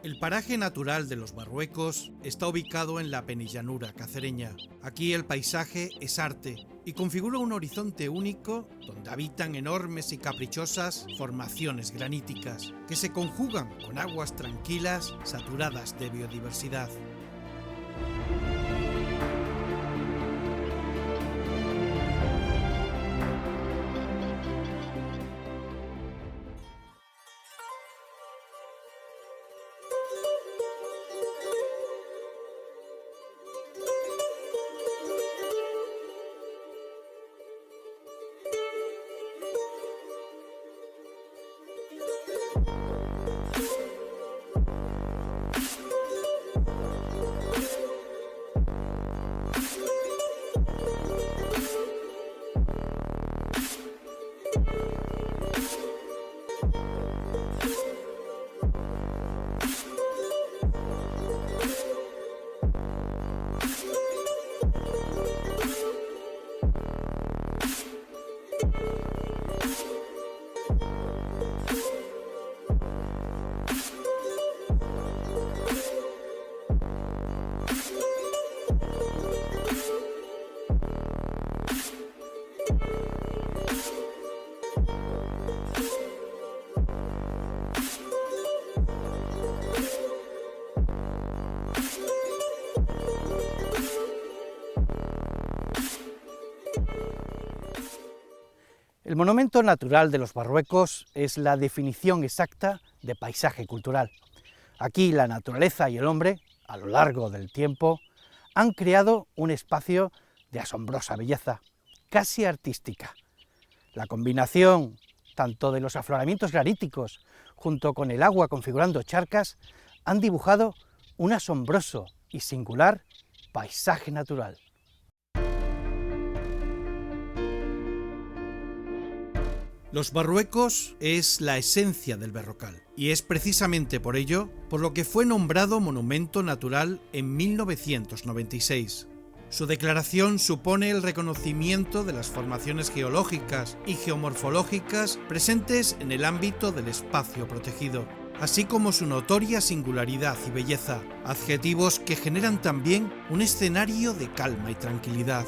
El paraje natural de los Barruecos está ubicado en la penillanura cacereña. Aquí el paisaje es arte y configura un horizonte único donde habitan enormes y caprichosas formaciones graníticas que se conjugan con aguas tranquilas saturadas de biodiversidad. El monumento natural de los Barruecos es la definición exacta de paisaje cultural. Aquí la naturaleza y el hombre, a lo largo del tiempo, han creado un espacio de asombrosa belleza, casi artística. La combinación tanto de los afloramientos graníticos junto con el agua configurando charcas han dibujado un asombroso y singular paisaje natural. Los Barruecos es la esencia del Berrocal y es precisamente por ello por lo que fue nombrado Monumento Natural en 1996. Su declaración supone el reconocimiento de las formaciones geológicas y geomorfológicas presentes en el ámbito del espacio protegido, así como su notoria singularidad y belleza, adjetivos que generan también un escenario de calma y tranquilidad.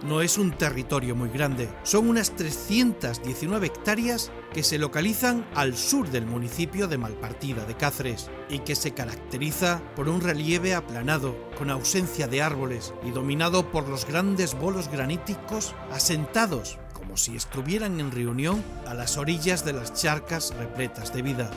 No es un territorio muy grande, son unas 319 hectáreas que se localizan al sur del municipio de Malpartida de Cáceres y que se caracteriza por un relieve aplanado, con ausencia de árboles y dominado por los grandes bolos graníticos asentados, como si estuvieran en reunión, a las orillas de las charcas repletas de vida.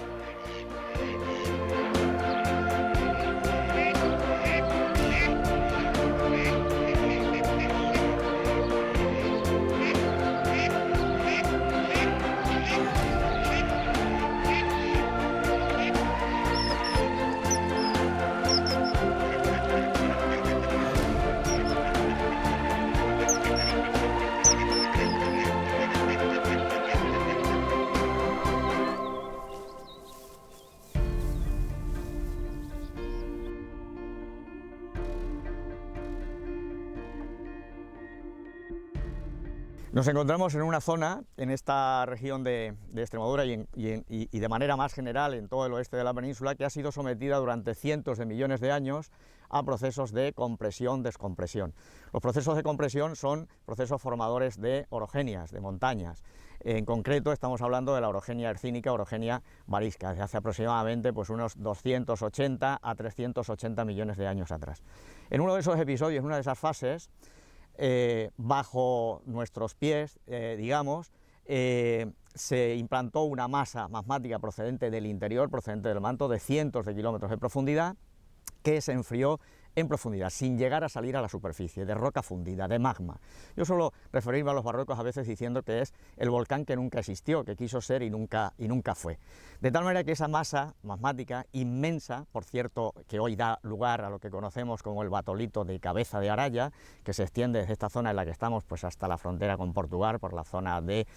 Nos encontramos en una zona, en esta región de Extremadura y de manera más general en todo el oeste de la península, que ha sido sometida durante cientos de millones de años a procesos de compresión-descompresión. Los procesos de compresión son procesos formadores de orogenias, de montañas. En concreto estamos hablando de la orogenia hercínica, orogenia varisca, desde hace aproximadamente pues, unos 280 a 380 millones de años atrás. En uno de esos episodios, en una de esas fases, bajo nuestros pies, digamos, se implantó una masa magmática procedente del interior, procedente del manto, de cientos de kilómetros de profundidad, que se enfrió en profundidad, sin llegar a salir a la superficie, de roca fundida, de magma. Yo suelo referirme a los Barruecos a veces diciendo que es el volcán que nunca existió, que quiso ser y nunca fue. De tal manera que esa masa magmática inmensa, por cierto, que hoy da lugar a lo que conocemos como el batolito de Cabeza de Araya, que se extiende desde esta zona en la que estamos pues hasta la frontera con Portugal, por la zona de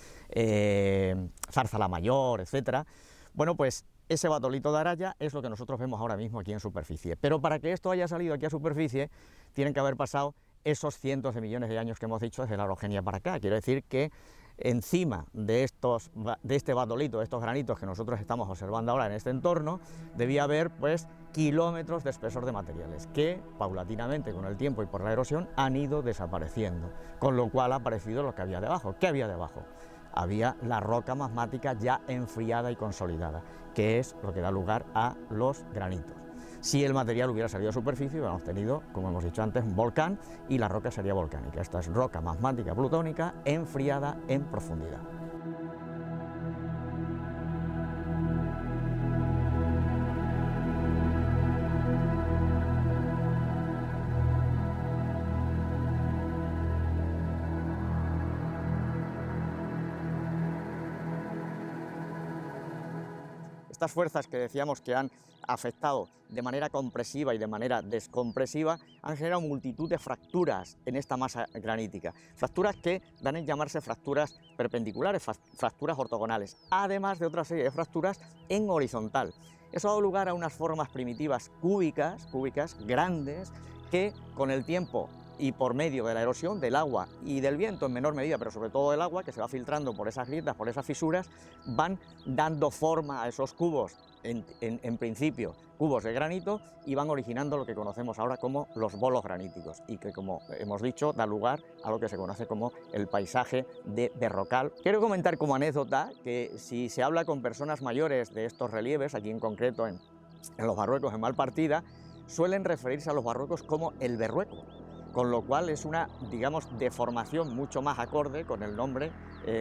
Zarzalamayor, etc. Bueno, pues ese batolito de Araya es lo que nosotros vemos ahora mismo aquí en superficie. Pero para que esto haya salido aquí a superficie, tienen que haber pasado esos cientos de millones de años que hemos dicho desde la orogenia para acá. Quiero decir que encima de este batolito, de estos granitos que nosotros estamos observando ahora en este entorno, debía haber pues kilómetros de espesor de materiales que paulatinamente con el tiempo y por la erosión han ido desapareciendo, con lo cual ha aparecido lo que había debajo. ¿Qué había debajo? Había la roca magmática ya enfriada y consolidada, que es lo que da lugar a los granitos. Si el material hubiera salido a superficie, hubiéramos tenido, como hemos dicho antes, un volcán y la roca sería volcánica. Esta es roca magmática plutónica enfriada en profundidad. Estas fuerzas que decíamos que han afectado de manera compresiva y de manera descompresiva han generado multitud de fracturas en esta masa granítica, fracturas que dan en llamarse fracturas perpendiculares, fracturas ortogonales, además de otra serie de fracturas en horizontal. Eso ha dado lugar a unas formas primitivas cúbicas, grandes, que con el tiempo y por medio de la erosión del agua y del viento en menor medida, pero sobre todo del agua que se va filtrando por esas grietas, por esas fisuras, van dando forma a esos cubos, en principio cubos de granito, y van originando lo que conocemos ahora como los bolos graníticos y que, como hemos dicho, da lugar a lo que se conoce como el paisaje de Berrocal. Quiero comentar como anécdota que si se habla con personas mayores de estos relieves, aquí en concreto en los Barruecos en Malpartida, suelen referirse a los Barruecos como el Berrueco, con lo cual es una, digamos, deformación mucho más acorde con el nombre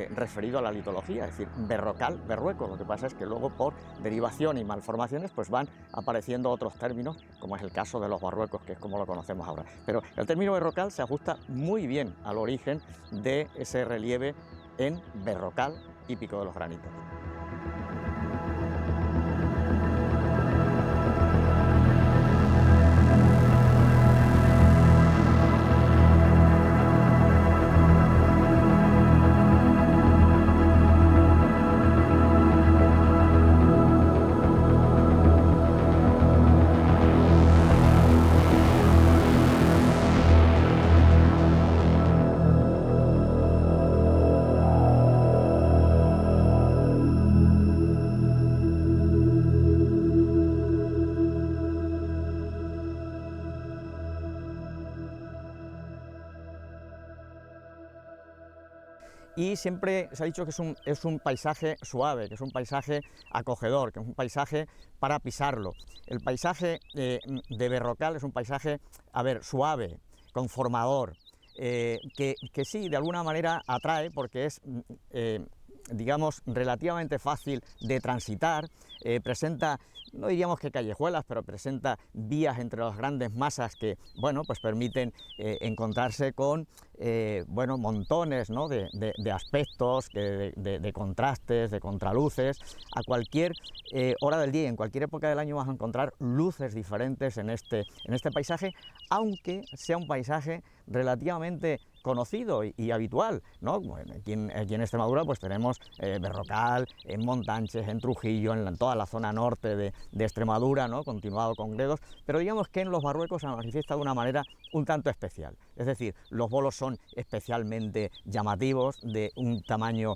referido a la litología, es decir, Berrocal, Berrueco. Lo que pasa es que luego por derivación y malformaciones pues van apareciendo otros términos, como es el caso de los Barruecos, que es como lo conocemos ahora. Pero el término Berrocal se ajusta muy bien al origen de ese relieve en Berrocal y Pico de los Granitos. Y siempre se ha dicho que es un paisaje suave, que es un paisaje acogedor, que es un paisaje para pisarlo. El paisaje de Berrocal es un paisaje, suave, conformador, que sí, de alguna manera atrae porque es, digamos, relativamente fácil de transitar, presenta, no diríamos que callejuelas, pero presenta vías entre las grandes masas que, bueno, pues permiten encontrarse con, bueno, montones, ¿no?, de aspectos, de contrastes, de contraluces. A cualquier hora del día y en cualquier época del año vas a encontrar luces diferentes en este paisaje, aunque sea un paisaje relativamente conocido y habitual, ¿no? Bueno, aquí en Extremadura pues tenemos Berrocal, en Montánchez, en Trujillo, en toda la zona norte de Extremadura, ¿no?, continuado con Gredos, pero digamos que en los Barruecos se manifiesta de una manera un tanto especial. Es decir, los bolos son especialmente llamativos, de un tamaño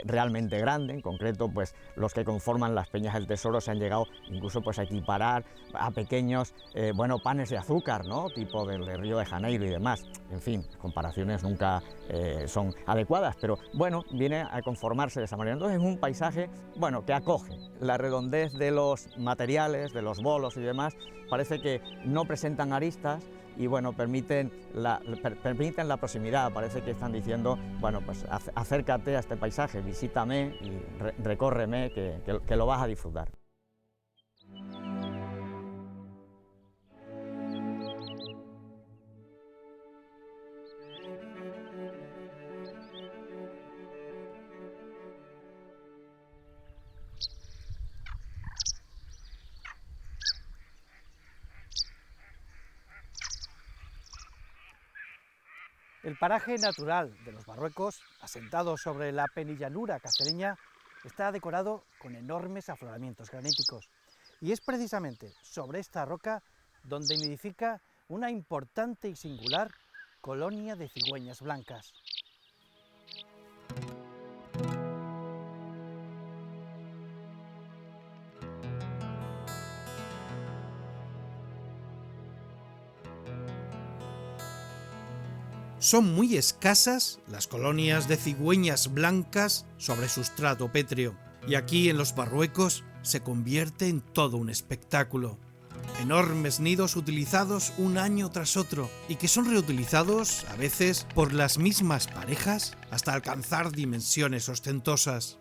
realmente grande. En concreto, pues los que conforman las Peñas del Tesoro se han llegado incluso pues a equiparar a pequeños panes de azúcar, ¿no? Tipo del Río de Janeiro y demás. En fin, comparaciones nunca son adecuadas, pero bueno, viene a conformarse de esa manera. Entonces es un paisaje, bueno, que acoge. La redondez de los materiales, de los bolos y demás, parece que no presentan aristas y bueno, permiten la proximidad. Parece que están diciendo, bueno, pues acércate a este paisaje, visítame y recórreme, que lo vas a disfrutar. El paraje natural de los Barruecos, asentado sobre la penillanura cacereña, está decorado con enormes afloramientos graníticos. Y es precisamente sobre esta roca donde nidifica una importante y singular colonia de cigüeñas blancas. Son muy escasas las colonias de cigüeñas blancas sobre sustrato pétreo, y aquí en los Barruecos se convierte en todo un espectáculo. Enormes nidos utilizados un año tras otro y que son reutilizados a veces por las mismas parejas hasta alcanzar dimensiones ostentosas.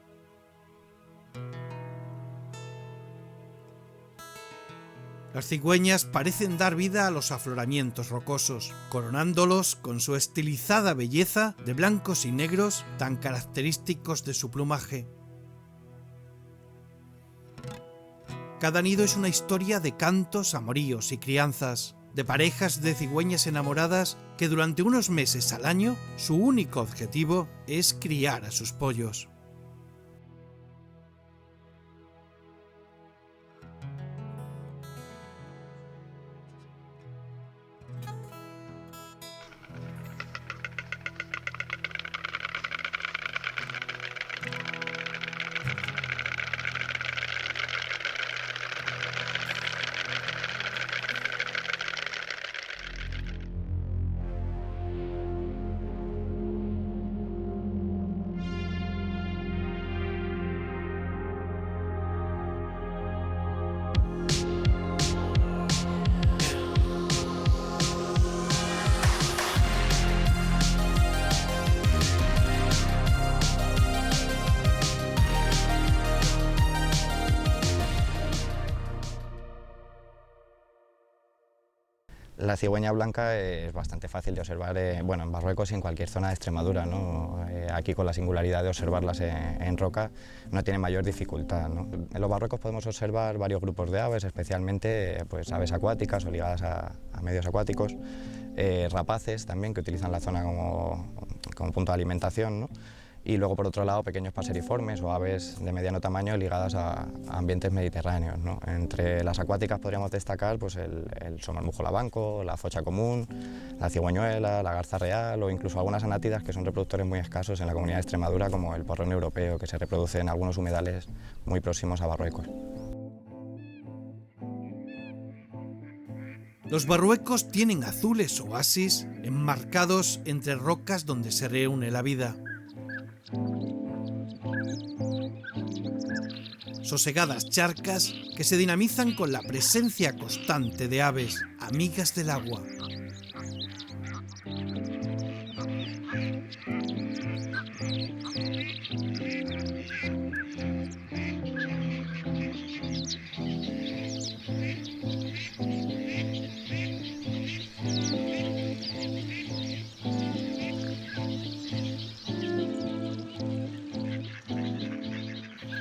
Las cigüeñas parecen dar vida a los afloramientos rocosos, coronándolos con su estilizada belleza de blancos y negros tan característicos de su plumaje. Cada nido es una historia de cantos, amoríos y crianzas, de parejas de cigüeñas enamoradas que durante unos meses al año su único objetivo es criar a sus pollos. La cigüeña blanca es bastante fácil de observar en Marruecos y en cualquier zona de Extremadura, ¿no? Aquí con la singularidad de observarlas en roca no tiene mayor dificultad, ¿no? En los Marruecos podemos observar varios grupos de aves, especialmente pues, aves acuáticas o ligadas a medios acuáticos, rapaces también que utilizan la zona como punto de alimentación, ¿no? Y luego por otro lado pequeños paseriformes o aves de mediano tamaño ligadas a ambientes mediterráneos, ¿no? Entre las acuáticas podríamos destacar pues, el somarmujo labanco, la focha común, la cigüeñuela, la garza real o incluso algunas anátidas que son reproductores muy escasos en la comunidad de Extremadura, como el porrón europeo, que se reproduce en algunos humedales muy próximos a Marruecos. Los Barruecos tienen azules oasis enmarcados entre rocas donde se reúne la vida. Sosegadas charcas que se dinamizan con la presencia constante de aves, amigas del agua.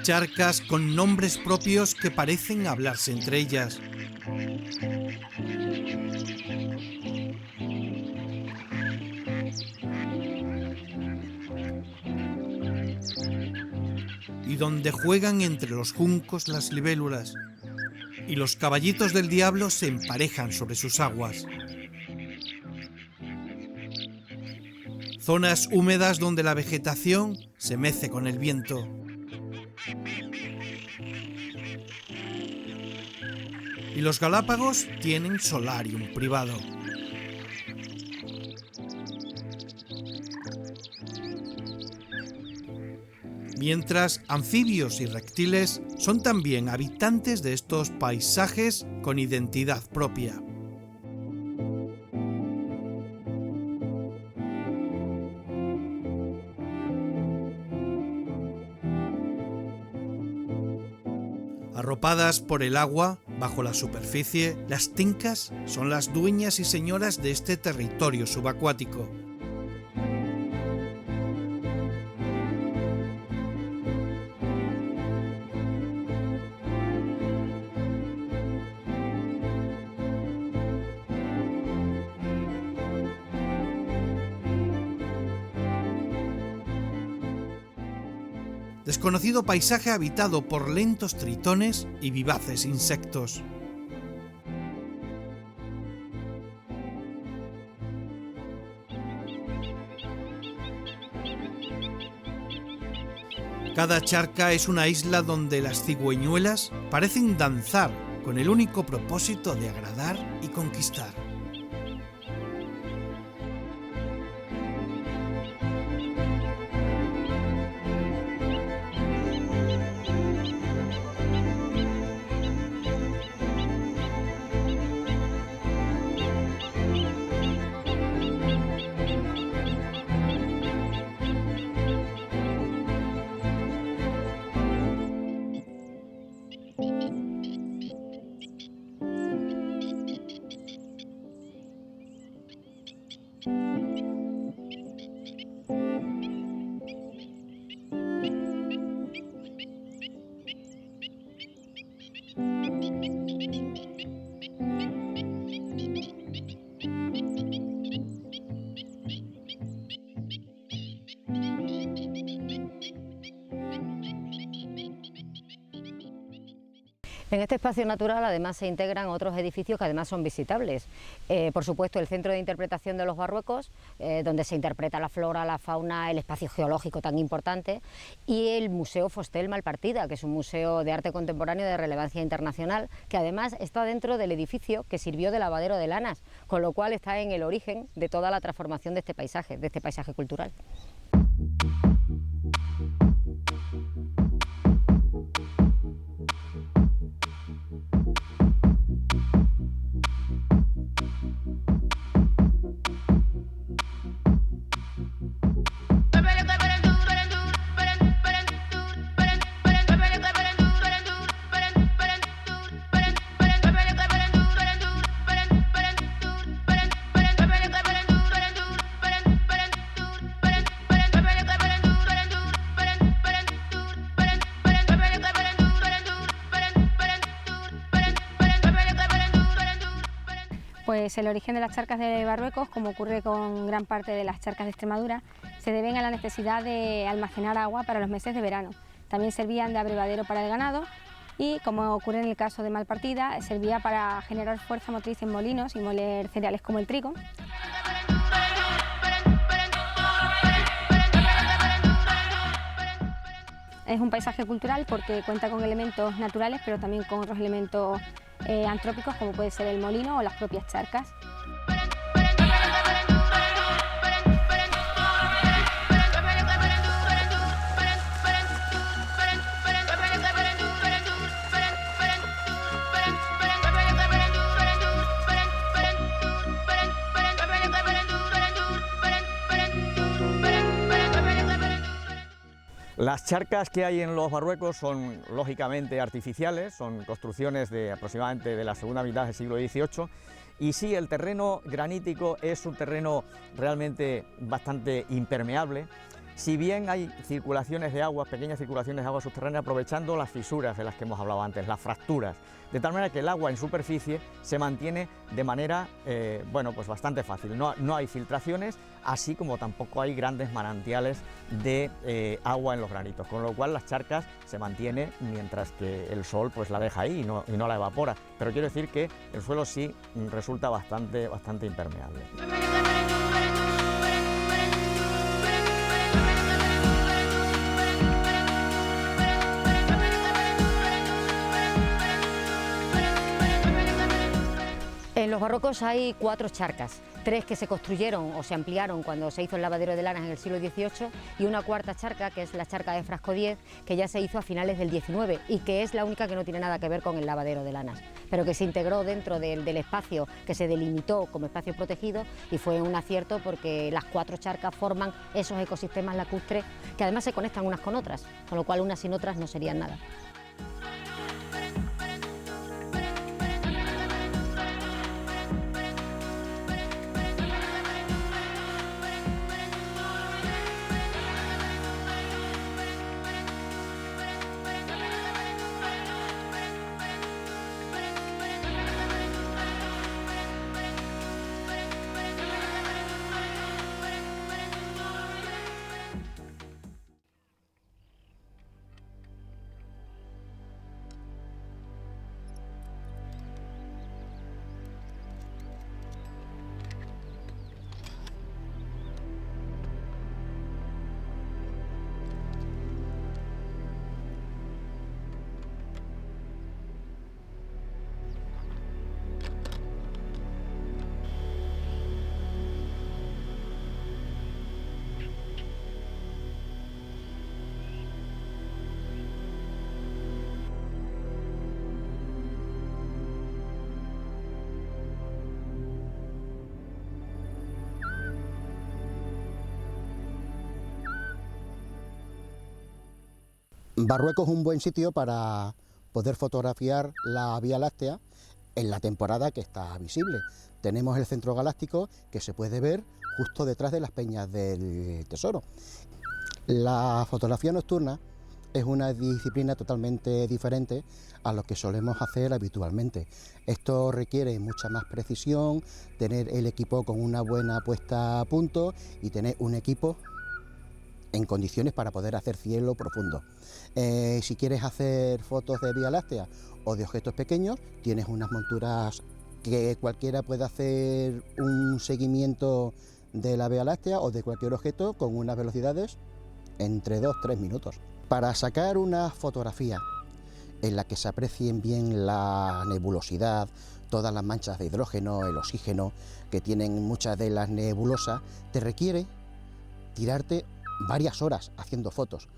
Charcas con nombres propios que parecen hablarse entre ellas. Y donde juegan entre los juncos las libélulas, y los caballitos del diablo se emparejan sobre sus aguas. zonas húmedas donde la vegetación se mece con el viento. Y los Galápagos tienen solarium privado. Mientras anfibios y reptiles son también habitantes de estos paisajes con identidad propia. Arropadas por el agua, bajo la superficie, las tincas son las dueñas y señoras de este territorio subacuático. Desconocido paisaje habitado por lentos tritones y vivaces insectos. Cada charca es una isla donde las cigüeñuelas parecen danzar con el único propósito de agradar y conquistar. En este espacio natural además se integran otros edificios que además son visitables. Por supuesto el Centro de Interpretación de los Barruecos, donde se interpreta la flora, la fauna, el espacio geológico tan importante, y el Museo Fostel Malpartida, que es un museo de arte contemporáneo de relevancia internacional, que además está dentro del edificio que sirvió de lavadero de Lanas, con lo cual está en el origen de toda la transformación de este paisaje cultural. Pues el origen de las charcas de Barruecos, como ocurre con gran parte de las charcas de Extremadura, se deben a la necesidad de almacenar agua para los meses de verano. También servían de abrevadero para el ganado y, como ocurre en el caso de Malpartida, servía para generar fuerza motriz en molinos y moler cereales como el trigo. Es un paisaje cultural porque cuenta con elementos naturales, pero también con otros elementos antrópicos, como puede ser el molino o las propias charcas. Las charcas que hay en los Barruecos son lógicamente artificiales, son construcciones de aproximadamente de la segunda mitad del siglo XVIII, y sí, el terreno granítico es un terreno realmente bastante impermeable. Si bien hay circulaciones de agua, pequeñas circulaciones de agua subterránea, aprovechando las fisuras de las que hemos hablado antes, las fracturas, de tal manera que el agua en superficie se mantiene de manera bueno, pues bastante fácil. No hay filtraciones, así como tampoco hay grandes manantiales de agua en los granitos, con lo cual las charcas se mantienen mientras que el sol pues la deja ahí y no la evapora. Pero quiero decir que el suelo sí resulta bastante impermeable. En Los Barruecos hay 4 charcas, 3 que se construyeron o se ampliaron cuando se hizo el lavadero de Lanas en el siglo XVIII y una cuarta charca, que es la charca de Frasco X, que ya se hizo a finales del XIX y que es la única que no tiene nada que ver con el lavadero de Lanas, pero que se integró dentro del espacio que se delimitó como espacio protegido, y fue un acierto porque las 4 charcas forman esos ecosistemas lacustres que además se conectan unas con otras, con lo cual unas sin otras no serían nada. Barruecos es un buen sitio para poder fotografiar la Vía Láctea en la temporada que está visible. Tenemos el centro galáctico que se puede ver justo detrás de las peñas del Tesoro. La fotografía nocturna es una disciplina totalmente diferente a lo que solemos hacer habitualmente. Esto requiere mucha más precisión, tener el equipo con una buena puesta a punto y tener un equipo en condiciones para poder hacer cielo profundo. Si quieres hacer fotos de Vía Láctea o de objetos pequeños, tienes unas monturas que cualquiera puede hacer un seguimiento de la Vía Láctea o de cualquier objeto con unas velocidades entre 2-3 minutos. Para sacar una fotografía en la que se aprecien bien la nebulosidad, todas las manchas de hidrógeno, el oxígeno que tienen muchas de las nebulosas, te requiere tirarte varias horas haciendo fotos.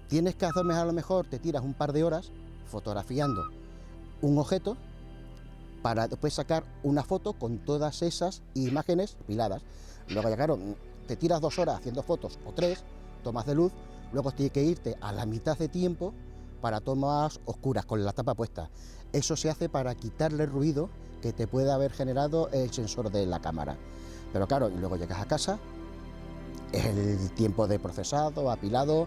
Tienes que hacerme, a lo mejor te tiras un par de horas fotografiando un objeto para después sacar una foto con todas esas imágenes piladas. Luego ya claro, te tiras 2 horas haciendo fotos o 3 tomas de luz, luego tienes que irte a la mitad de tiempo para tomas oscuras con la tapa puesta. Eso se hace para quitarle el ruido que te puede haber generado el sensor de la cámara. Pero claro, y luego llegas a casa, el tiempo de procesado, apilado,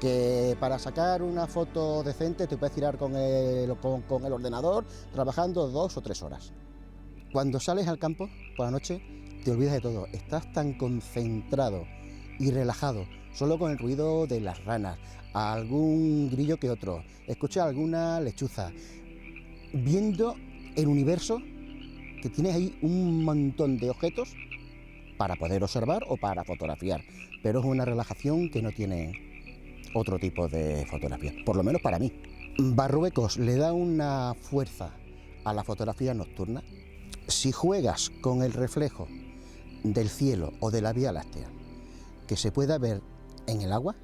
que para sacar una foto decente te puedes tirar con el ordenador trabajando 2 o 3 horas. Cuando sales al campo por la noche te olvidas de todo, estás tan concentrado y relajado, solo con el ruido de las ranas, algún grillo que otro, escuchas alguna lechuza, viendo el universo, que tienes ahí un montón de objetos para poder observar o para fotografiar, pero es una relajación que no tiene otro tipo de fotografía, por lo menos para mí. Barruecos le da una fuerza a la fotografía nocturna. Si juegas con el reflejo del cielo o de la Vía Láctea, que se pueda ver en el agua,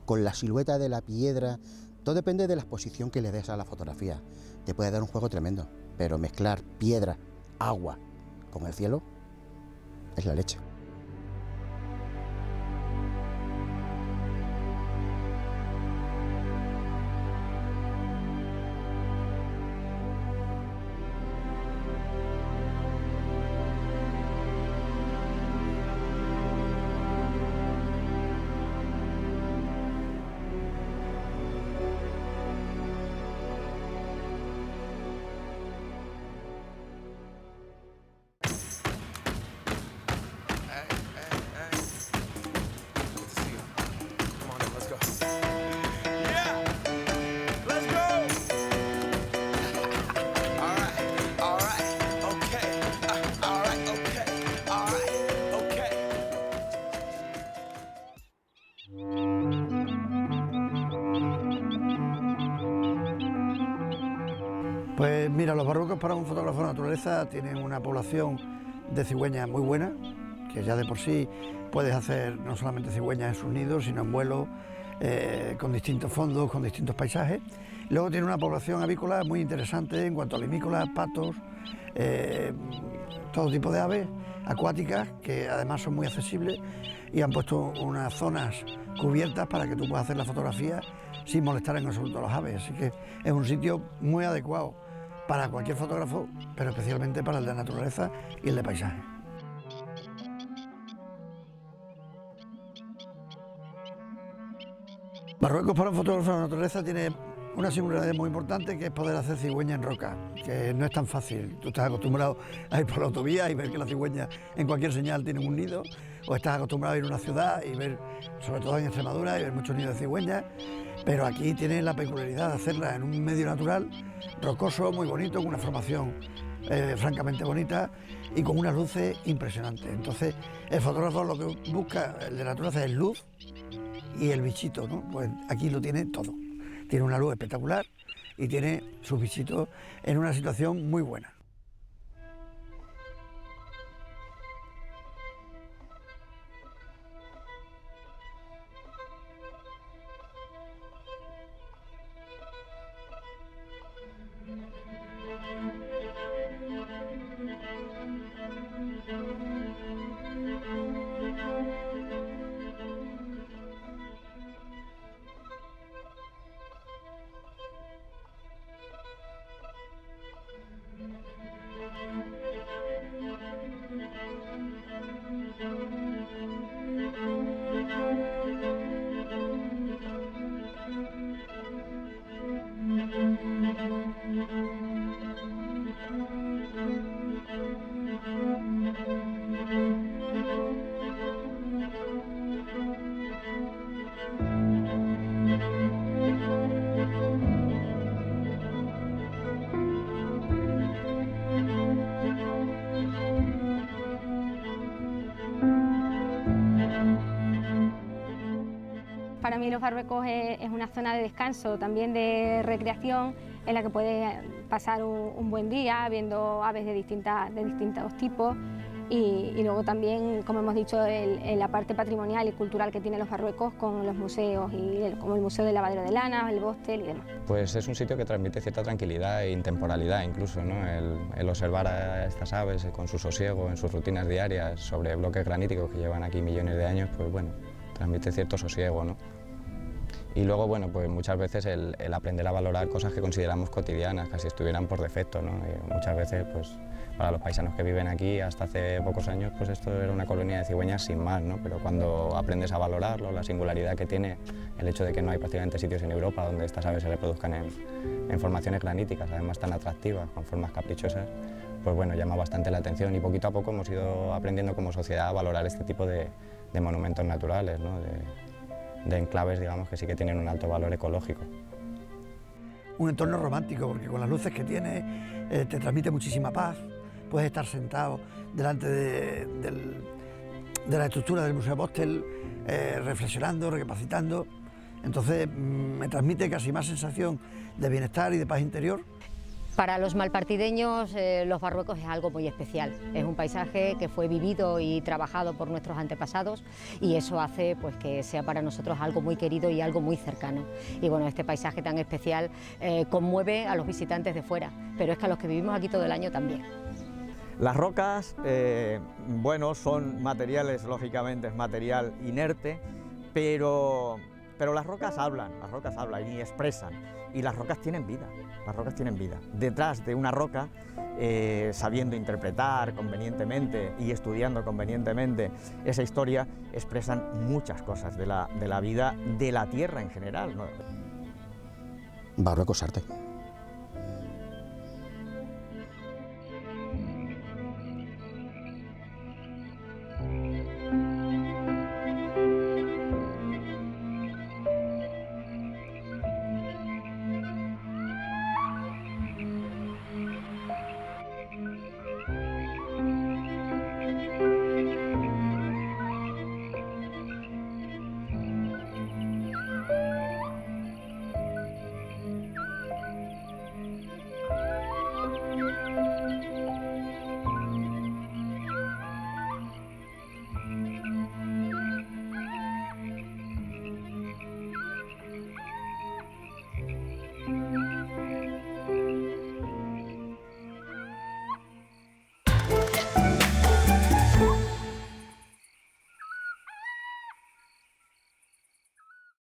con la silueta de la piedra, todo depende de la exposición que le des a la fotografía. Te puede dar un juego tremendo, pero mezclar piedra, agua con el cielo es la leche. Mira, los Barruecos para un fotógrafo de naturaleza tienen una población de cigüeñas muy buena, que ya de por sí puedes hacer no solamente cigüeñas en sus nidos, sino en vuelo, con distintos fondos, con distintos paisajes. Luego tiene una población avícola muy interesante en cuanto a limícolas, patos, todo tipo de aves acuáticas que además son muy accesibles y han puesto unas zonas cubiertas para que tú puedas hacer la fotografía sin molestar en absoluto a las aves. Así que es un sitio muy adecuado para cualquier fotógrafo, pero especialmente para el de naturaleza y el de paisaje. Marruecos para un fotógrafo de naturaleza tiene una singularidad muy importante, que es poder hacer cigüeña en roca, que no es tan fácil. Tú estás acostumbrado a ir por la autovía y ver que las cigüeñas en cualquier señal tienen un nido, o estás acostumbrado a ir a una ciudad y ver, sobre todo en Extremadura, y ver muchos nidos de cigüeñas, pero aquí tienes la peculiaridad de hacerla en un medio natural, rocoso, muy bonito, con una formación francamente bonita y con unas luces impresionantes. Entonces, el fotógrafo lo que busca, el de naturaleza, es luz y el bichito, ¿no? Pues aquí lo tiene todo. Tiene una luz espectacular y tiene sus bichitos en una situación muy buena. Para mí los Barruecos es una zona de descanso, también de recreación, en la que puedes pasar un buen día viendo aves de distintos tipos y luego también, como hemos dicho, la parte patrimonial y cultural que tienen los Barruecos con los museos, como el Museo del Lavadero de Lana, el Bostel y demás. Pues es un sitio que transmite cierta tranquilidad e intemporalidad incluso, ¿no? El observar a estas aves con su sosiego, en sus rutinas diarias, sobre bloques graníticos que llevan aquí millones de años, pues bueno, transmite cierto sosiego, ¿no? Y luego, bueno, pues muchas veces el aprender a valorar cosas que consideramos cotidianas, casi estuvieran por defecto, ¿no? Y muchas veces, pues, para los paisanos que viven aquí, hasta hace pocos años, pues esto era una colonia de cigüeñas sin más, ¿no? Pero cuando aprendes a valorarlo, la singularidad que tiene el hecho de que no hay prácticamente sitios en Europa donde estas aves se reproduzcan en formaciones graníticas, además tan atractivas, con formas caprichosas, pues bueno, llama bastante la atención y poquito a poco hemos ido aprendiendo como sociedad a valorar este tipo de monumentos naturales, ¿no? De enclaves, digamos, que sí que tienen un alto valor ecológico. Un entorno romántico, porque con las luces que tiene te transmite muchísima paz. Puedes estar sentado delante de la estructura del Museo Bostel, reflexionando, recapacitando. Entonces me transmite casi más sensación de bienestar y de paz interior. Para los malpartideños, los Barruecos es algo muy especial. Es un paisaje que fue vivido y trabajado por nuestros antepasados y eso hace pues, que sea para nosotros algo muy querido y algo muy cercano. Y bueno, este paisaje tan especial conmueve a los visitantes de fuera, pero es que a los que vivimos aquí todo el año también. Las rocas, bueno, son materiales, lógicamente es material inerte, pero las rocas hablan y expresan. Y las rocas tienen vida, Detrás de una roca, sabiendo interpretar convenientemente y estudiando convenientemente esa historia, expresan muchas cosas de la vida de la tierra en general, ¿no? Barruecos arte.